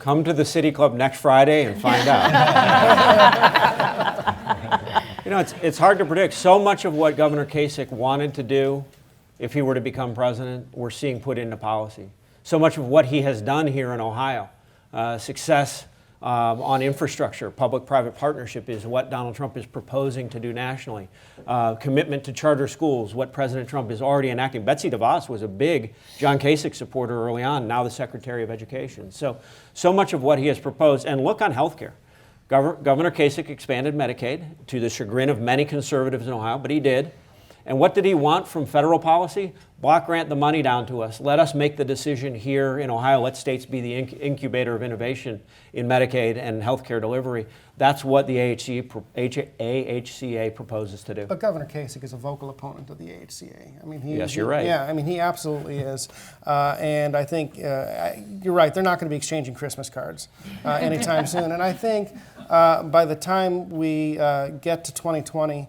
Come to the City Club next Friday and find out. It's hard to predict. So much of what Governor Kasich wanted to do, if he were to become president, we're seeing put into policy. So much of what he has done here in Ohio, success on infrastructure, public-private partnership is what Donald Trump is proposing to do nationally. Commitment to charter schools, what President Trump is already enacting. Betsy DeVos was a big John Kasich supporter early on, now the Secretary of Education. So much of what he has proposed, and look on health care. Governor Kasich expanded Medicaid to the chagrin of many conservatives in Ohio, but he did. And what did he want from federal policy? Block grant the money down to us. Let us make the decision here in Ohio. Let states be the incubator of innovation in Medicaid and healthcare delivery. That's what the AHCA proposes to do. But Governor Kasich is a vocal opponent of the AHCA. I mean, yes, you're right. Yeah, I mean, he absolutely is. And I think you're right. They're not going to be exchanging Christmas cards anytime soon. And I think by the time we get to 2020,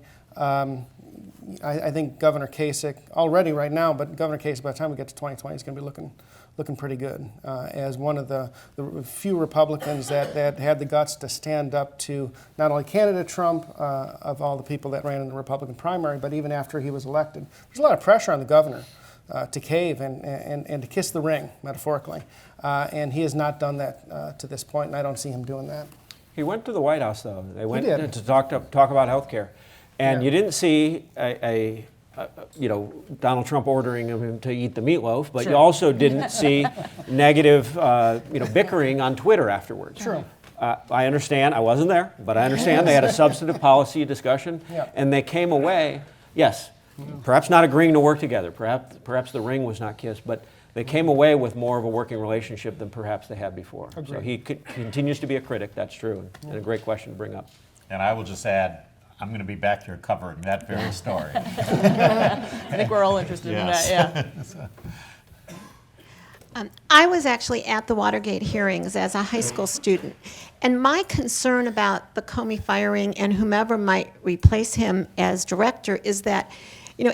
I think Governor Kasich, already right now, but Governor Kasich, by the time we get to 2020, is going to be looking pretty good as one of the few Republicans that had the guts to stand up to not only candidate Trump, of all the people that ran in the Republican primary, but even after he was elected. There's a lot of pressure on the governor to cave and to kiss the ring, metaphorically. And he has not done that to this point, and I don't see him doing that. He went to the White House, though. They went to talk about health care. And you didn't see Donald Trump ordering him to eat the meatloaf, but you also didn't see negative, bickering on Twitter afterwards. Sure. I understand. I wasn't there, but I understand they had a substantive policy discussion, and they came away. Yes, perhaps not agreeing to work together. Perhaps the ring was not kissed, but they came away with more of a working relationship than perhaps they had before. Agreed. So he continues to be a critic. That's true, and a great question to bring up. And I will just add, I'm going to be back here covering that very story. I think we're all interested in that, yeah. I was actually at the Watergate hearings as a high school student, and my concern about the Comey firing and whomever might replace him as director is that,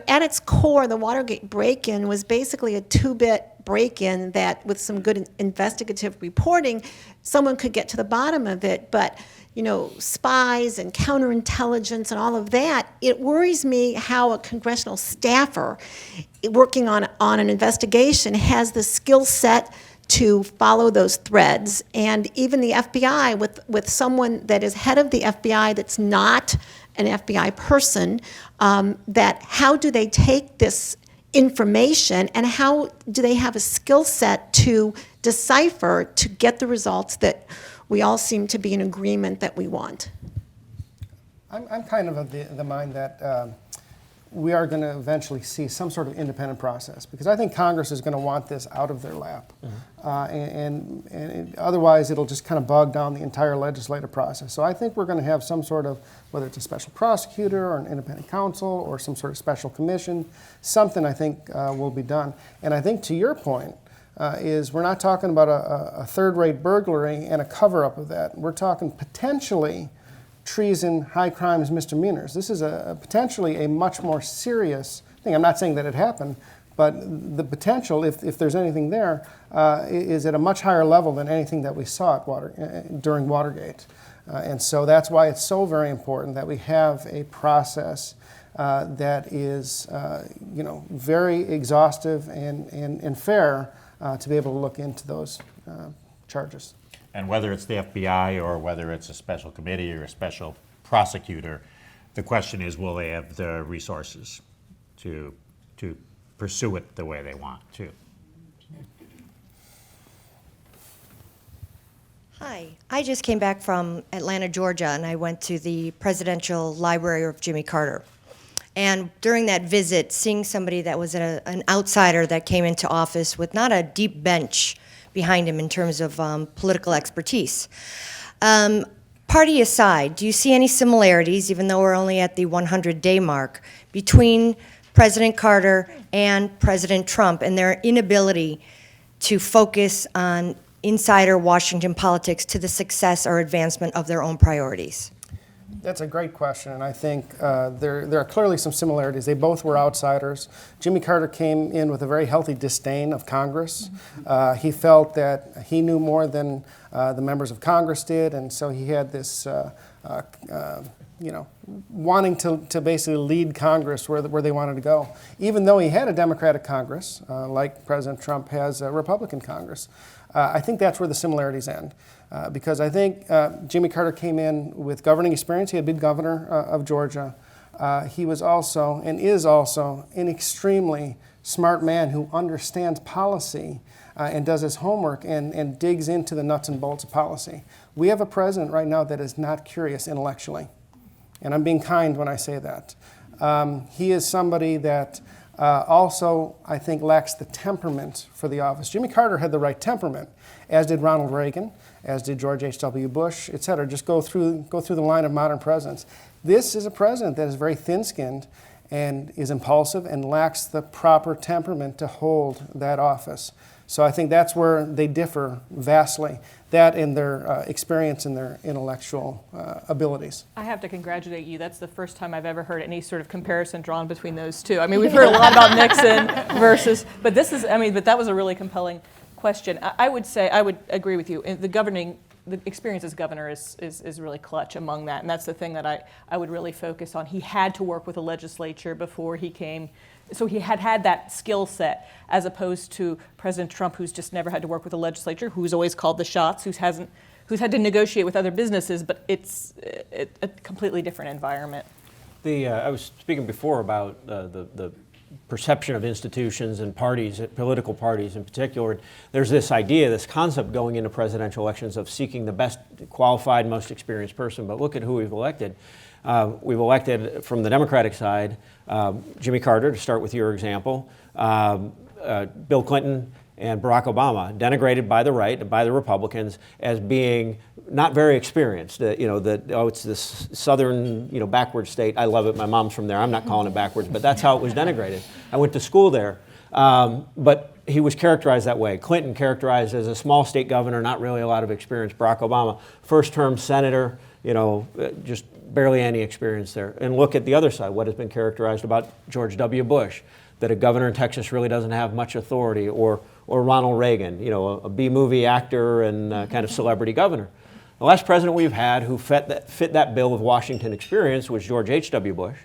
at its core, the Watergate break-in was basically a 2-bit break-in that, with some good investigative reporting, someone could get to the bottom of it, but spies and counterintelligence and all of that, it worries me how a congressional staffer working on an investigation has the skill set to follow those threads. And even the FBI, with someone that is head of the FBI that's not an FBI person, that how do they take this information and how do they have a skill set to decipher to get the results that we all seem to be in agreement that we want? I'm kind of the mind that we are going to eventually see some sort of independent process, because I think Congress is going to want this out of their lap. And otherwise it'll just kind of bog down the entire legislative process. So I think we're going to have some sort of, whether it's a special prosecutor or an independent counsel or some sort of special commission, something I think will be done. And I think to your point, is we're not talking about a third-rate burglary and a cover-up of that. We're talking potentially treason, high crimes, misdemeanors. This is potentially a much more serious thing. I'm not saying that it happened, but the potential, if there's anything there, is at a much higher level than anything that we saw at during Watergate. And so that's why it's so very important that we have a process that is very exhaustive and fair to be able to look into those charges. And whether it's the FBI or whether it's a special committee or a special prosecutor, the question is, will they have the resources to pursue it the way they want to? Hi, I just came back from Atlanta, Georgia, and I went to the Presidential Library of Jimmy Carter. And during that visit, seeing somebody that was an outsider that came into office with not a deep bench behind him in terms of political expertise. Party aside, do you see any similarities, even though we're only at the 100-day mark, between President Carter and President Trump and their inability to focus on insider Washington politics to the success or advancement of their own priorities? That's a great question, and I think there are clearly some similarities. They both were outsiders. Jimmy Carter came in with a very healthy disdain of Congress. He felt that he knew more than the members of Congress did, and so he had this, wanting to basically lead Congress where they wanted to go, even though he had a Democratic Congress, like President Trump has a Republican Congress. I think that's where the similarities end. Because I think Jimmy Carter came in with governing experience. He had been governor of Georgia. He was also, and is also, an extremely smart man who understands policy and does his homework and digs into the nuts and bolts of policy. We have a president right now that is not curious intellectually. And I'm being kind when I say that. He is somebody that also, I think, lacks the temperament for the office. Jimmy Carter had the right temperament, as did Ronald Reagan, as did George H.W. Bush, et cetera. Just go through the line of modern presidents. This is a president that is very thin-skinned and is impulsive and lacks the proper temperament to hold that office. So I think that's where they differ vastly, that and their experience and their intellectual abilities. I have to congratulate you. That's the first time I've ever heard any sort of comparison drawn between those two. I mean, we've heard a lot about Nixon versus, but that was a really compelling question. I would say, I would agree with you. The experience as governor is really clutch among that, and that's the thing that I would really focus on. He had to work with the legislature before he came, so he had that skill set, as opposed to President Trump, who's just never had to work with the legislature, who's always called the shots, who's had to negotiate with other businesses, but it's a completely different environment. I was speaking before about the perception of institutions and parties, political parties in particular. There's this idea, this concept going into presidential elections of seeking the best qualified, most experienced person, but look at who we've elected. We've elected from the Democratic side, Jimmy Carter, to start with your example, Bill Clinton and Barack Obama, denigrated by the right, by the Republicans, as being not very experienced. It's this southern, backward state. I love it. My mom's from there. I'm not calling it backwards, but that's how it was denigrated. I went to school there. But he was characterized that way. Clinton characterized as a small state governor, not really a lot of experience. Barack Obama, first-term senator, just barely any experience there. And look at the other side, what has been characterized about George W. Bush, that a governor in Texas really doesn't have much authority, or Ronald Reagan, a B-movie actor and kind of celebrity governor. The last president we've had who fit that bill of Washington experience was George H.W. Bush.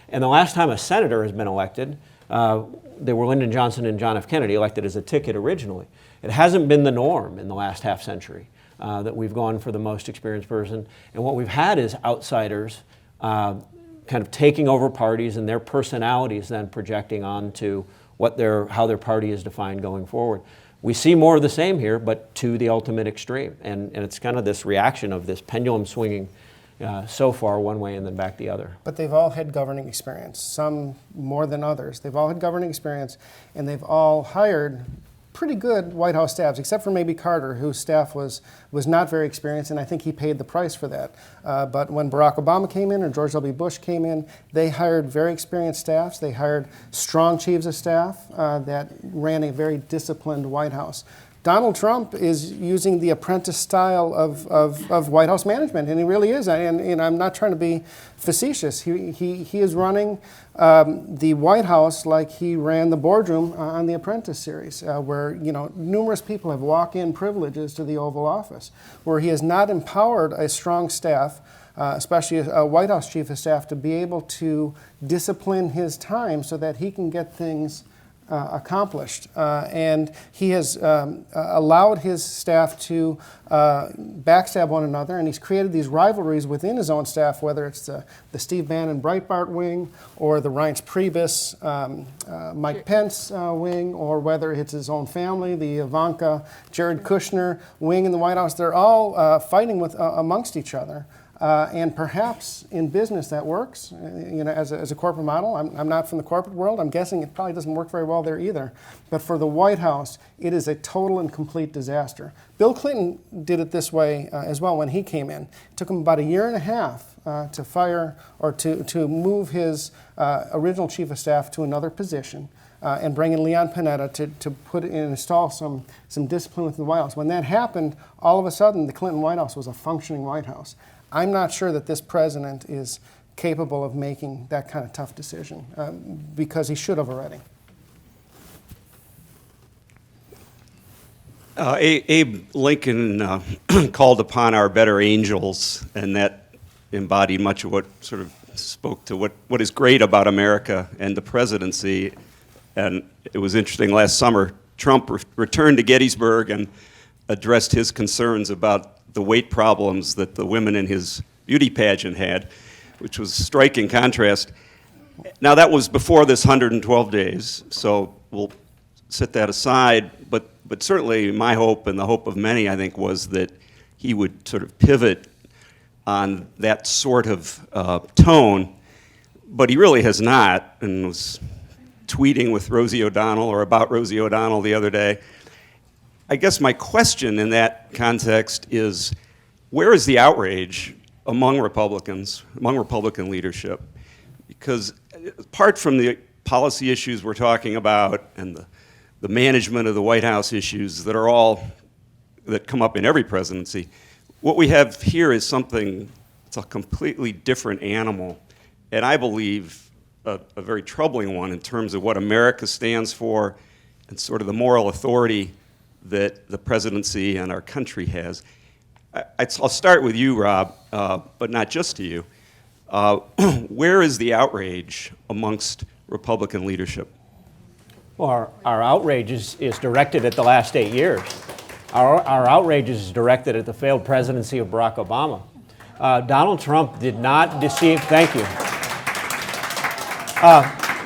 And the last time a senator has been elected, they were Lyndon Johnson and John F. Kennedy, elected as a ticket originally. It hasn't been the norm in the last half century that we've gone for the most experienced person. And what we've had is outsiders kind of taking over parties and their personalities then projecting onto how their party is defined going forward. We see more of the same here, but to the ultimate extreme. And it's kind of this reaction of this pendulum swinging so far one way and then back the other. But they've all had governing experience, some more than others. They've all had governing experience, and they've all hired pretty good White House staffs, except for maybe Carter, whose staff was not very experienced, and I think he paid the price for that. But when Barack Obama came in or George W. Bush came in, they hired very experienced staffs. They hired strong chiefs of staff that ran a very disciplined White House. Donald Trump is using the apprentice style of White House management, and he really is. And I'm not trying to be facetious. He is running the White House like he ran the boardroom on the Apprentice series, where numerous people have walk-in privileges to the Oval Office, where he has not empowered a strong staff, especially a White House chief of staff, to be able to discipline his time so that he can get things accomplished. And he has allowed his staff to backstab one another, and he's created these rivalries within his own staff, whether it's the Steve Bannon Breitbart wing or the Reince Priebus Mike Pence wing, or whether it's his own family, the Ivanka Jared Kushner wing in the White House. They're all fighting amongst each other. And perhaps in business that works, as a corporate model. I'm not from the corporate world. I'm guessing it probably doesn't work very well there either. But for the White House, it is a total and complete disaster. Bill Clinton did it this way as well when he came in. It took him about a year and a half to fire or to move his original chief of staff to another position. And bring in Leon Panetta to put in and install some discipline within the White House. When that happened, all of a sudden, the Clinton White House was a functioning White House. I'm not sure that this president is capable of making that kind of tough decision because he should have already. Abe Lincoln called upon our better angels, and that embodied much of what sort of spoke to what is great about America and the presidency. And it was interesting, last summer, Trump returned to Gettysburg and addressed his concerns about the weight problems that the women in his beauty pageant had, which was a striking contrast. Now, that was before this 112 days, so we'll set that aside. But certainly my hope, and the hope of many, I think, was that he would sort of pivot on that sort of tone. But he really has not, and was tweeting with Rosie O'Donnell or about Rosie O'Donnell the other day. I guess my question in that context is, where is the outrage among Republicans, among Republican leadership? Because apart from the policy issues we're talking about and the management of the White House issues that come up in every presidency, what we have here is something, it's a completely different animal, and I believe a very troubling one in terms of what America stands for and sort of the moral authority that the presidency and our country has. I'll start with you, Rob, but not just to you. Where is the outrage amongst Republican leadership? Well, our outrage is directed at the last 8 years. Our outrage is directed at the failed presidency of Barack Obama. Donald Trump did not deceive, thank you.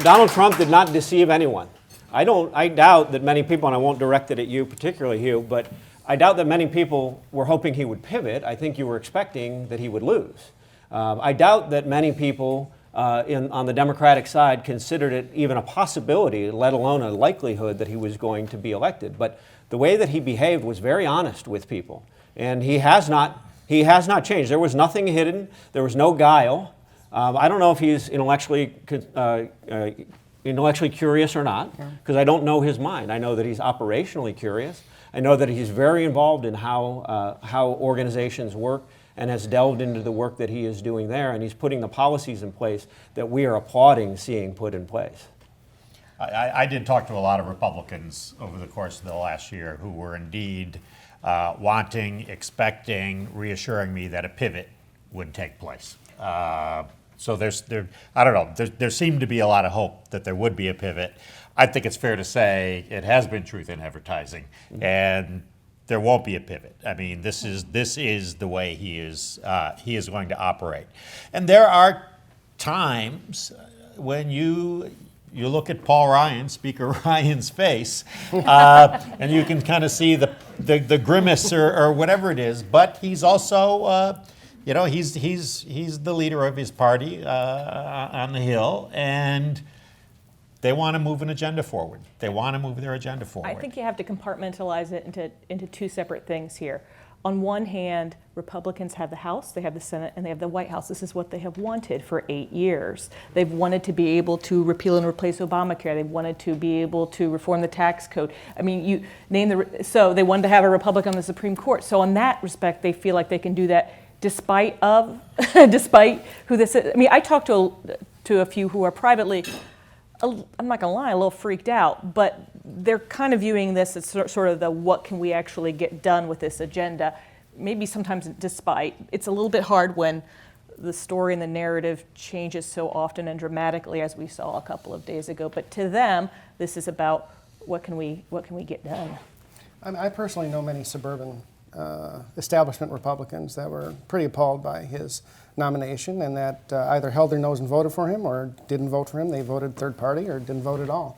Donald Trump did not deceive anyone. I doubt that many people, and I won't direct it at you particularly, Hugh, but I doubt that many people were hoping he would pivot. I think you were expecting that he would lose. I doubt that many people on the Democratic side considered it even a possibility, let alone a likelihood that he was going to be elected. But the way that he behaved was very honest with people, and he has not changed. There was nothing hidden. There was no guile. I don't know if he's intellectually curious or not, because I don't know his mind. I know that he's operationally curious. I know that he's very involved in how organizations work and has delved into the work that he is doing there, and he's putting the policies in place that we are applauding seeing put in place. I did talk to a lot of Republicans over the course of the last year who were indeed wanting, expecting, reassuring me that a pivot would take place. So I don't know, there seemed to be a lot of hope that there would be a pivot. I think it's fair to say it has been truth in advertising, and there won't be a pivot. I mean, this is the way he is going to operate. And there are times when you look at Paul Ryan, Speaker Ryan's face, and you can kind of see the grimace or whatever it is, but he's also you know, he's the leader of his party on the Hill, and they want to move an agenda forward. They want to move their agenda forward. I think you have to compartmentalize it into two separate things here. On one hand, Republicans have the House, they have the Senate, and they have the White House. This is what they have wanted for 8 years. They've wanted to be able to repeal and replace Obamacare. They've wanted to be able to reform the tax code. I mean, you name so they wanted to have a Republican on the Supreme Court. So in that respect, they feel like they can do that despite who this is. I mean, I talked to a few who are privately, I'm not gonna lie, a little freaked out, but they're kind of viewing this as sort of the what can we actually get done with this agenda. Maybe sometimes despite. It's a little bit hard when the story and the narrative changes so often and dramatically as we saw a couple of days ago. But to them, this is about what can we get done. I personally know many suburban establishment Republicans that were pretty appalled by his nomination and that either held their nose and voted for him or didn't vote for him. They voted third party or didn't vote at all.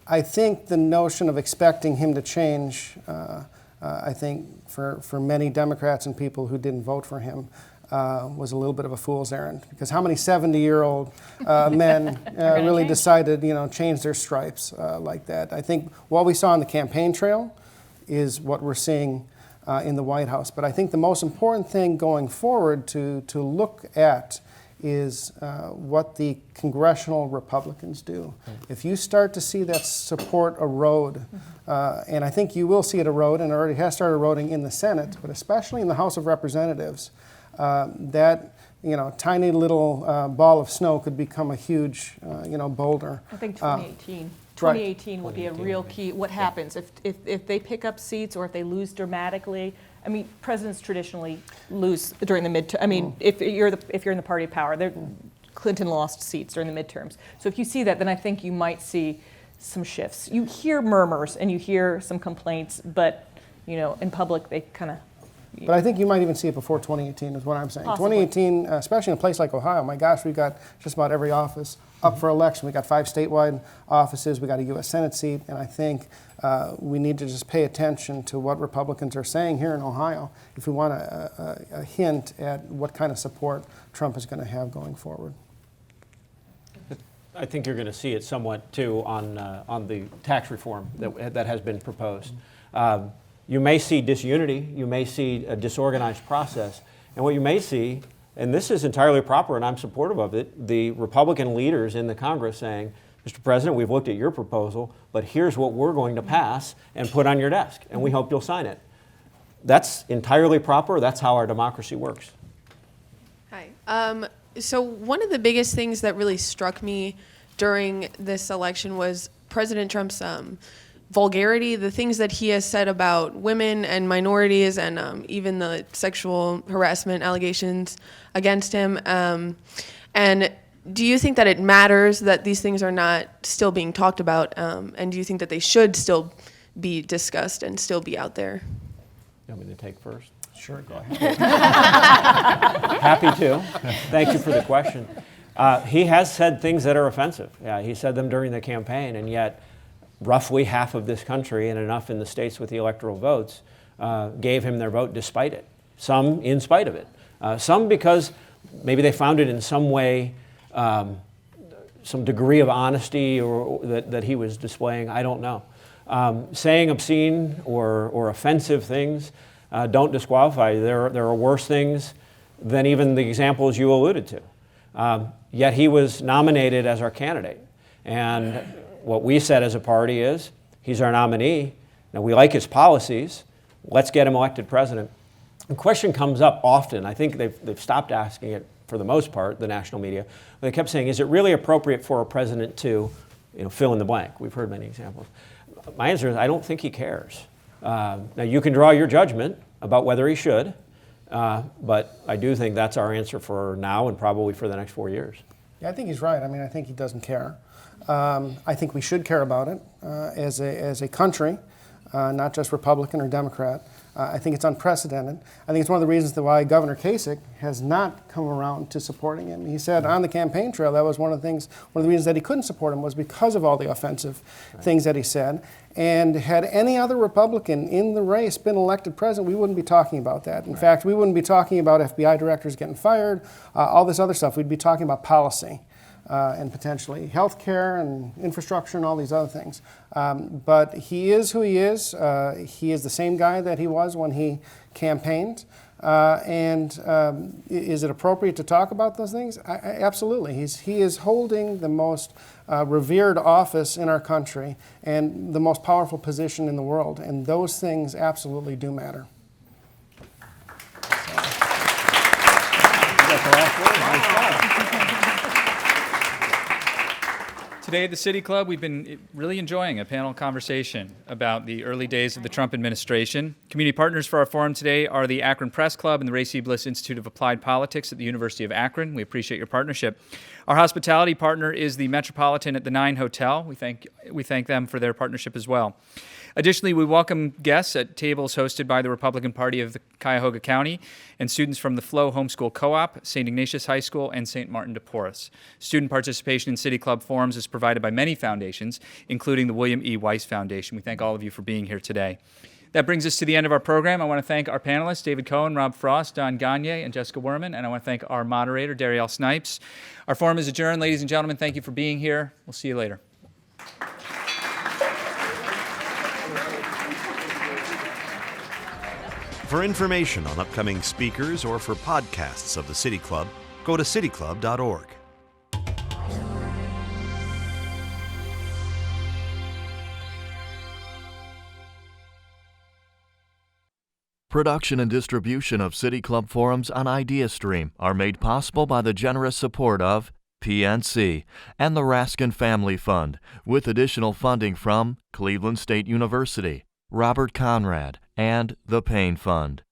I think the notion of expecting him to change, I think for many Democrats and people who didn't vote for him, was a little bit of a fool's errand. Because how many 70-year-old men really decided, change their stripes like that? I think what we saw on the campaign trail is what we're seeing in the White House. But I think the most important thing going forward to look at is what the congressional Republicans do. If you start to see that support erode, and I think you will see it erode, and it already has started eroding in the Senate, but especially in the House of Representatives, that tiny little ball of snow could become a huge boulder. I think 2018 would be a real key. What happens if they pick up seats or if they lose dramatically? I mean, presidents traditionally lose during the midterm. I mean, if you're in the party of power, Clinton lost seats during the midterms. So if you see that, then I think you might see some shifts. You hear murmurs and you hear some complaints, but in public they kind of. But I think you might even see it before 2018 is what I'm saying. Possibly. 2018, especially in a place like Ohio, my gosh, we've got just about every office up for election. We've got 5 statewide offices. We've got a U.S. Senate seat. And I think we need to just pay attention to what Republicans are saying here in Ohio if we want a hint at what kind of support Trump is going to have going forward. I think you're going to see it somewhat, too, on the tax reform that has been proposed. You may see disunity, you may see a disorganized process, and what you may see, and this is entirely proper and I'm supportive of it, the Republican leaders in the Congress saying, Mr. President, we've looked at your proposal, but here's what we're going to pass and put on your desk, and we hope you'll sign it. That's entirely proper, that's how our democracy works. Hi. So one of the biggest things that really struck me during this election was President Trump's vulgarity, the things that he has said about women and minorities and even the sexual harassment allegations against him. And do you think that it matters that these things are not still being talked about? And do you think that they should still be discussed and still be out there? You want me to take first? Sure, go ahead. Happy to. Thank you for the question. He has said things that are offensive. Yeah, he said them during the campaign, and yet roughly half of this country and enough in the states with the electoral votes gave him their vote despite it. Some in spite of it. Some because maybe they found it in some way, some degree of honesty or that he was displaying. I don't know. Saying obscene or offensive things don't disqualify you. There are worse things than even the examples you alluded to. Yet he was nominated as our candidate. And what we said as a party is, he's our nominee. Now, we like his policies. Let's get him elected president. The question comes up often. I think they've stopped asking it for the most part, the national media. They kept saying, is it really appropriate for a president to fill in the blank? We've heard many examples. My answer is, I don't think he cares. Now, you can draw your judgment about whether he should, but I do think that's our answer for now and probably for the next 4 years. Yeah, I think he's right. I mean, I think he doesn't care. I think we should care about it as a country, not just Republican or Democrat. I think it's unprecedented. I think it's one of the reasons why Governor Kasich has not come around to supporting him. He said on the campaign trail that was one of the reasons that he couldn't support him was because of all the offensive things that he said. And had any other Republican in the race been elected president, we wouldn't be talking about that. In fact, we wouldn't be talking about FBI directors getting fired, all this other stuff. We'd be talking about policy. And potentially health care and infrastructure and all these other things. But he is who he is. He is the same guy that he was when he campaigned. Is it appropriate to talk about those things? Absolutely. He is holding the most revered office in our country and the most powerful position in the world. And those things absolutely do matter. Today at the City Club, we've been really enjoying a panel conversation about the early days of the Trump administration. Community partners for our forum today are the Akron Press Club and the Ray C. Bliss Institute of Applied Politics at the University of Akron. We appreciate your partnership. Our hospitality partner is the Metropolitan at the 9 Hotel. We thank them for their partnership as well. Additionally, we welcome guests at tables hosted by the Republican Party of the Cuyahoga County and students from the Flow Homeschool Co-op, St. Ignatius High School, and St. Martin de Porres. Student participation in City Club forums is provided by many foundations, including the William E. Weiss Foundation. We thank all of you for being here today. That brings us to the end of our program. I want to thank our panelists, David Cohen, Rob Frost, Don Gonyea, and Jessica Wehrman, and I want to thank our moderator, Darrielle Snipes. Our forum is adjourned. Ladies and gentlemen, thank you for being here. We'll see you later. For information on upcoming speakers or for podcasts of the City Club, go to cityclub.org. Production and distribution of City Club forums on ideastream are made possible by the generous support of PNC and the Raskin Family Fund, with additional funding from Cleveland State University, Robert Conrad, and the Payne Fund.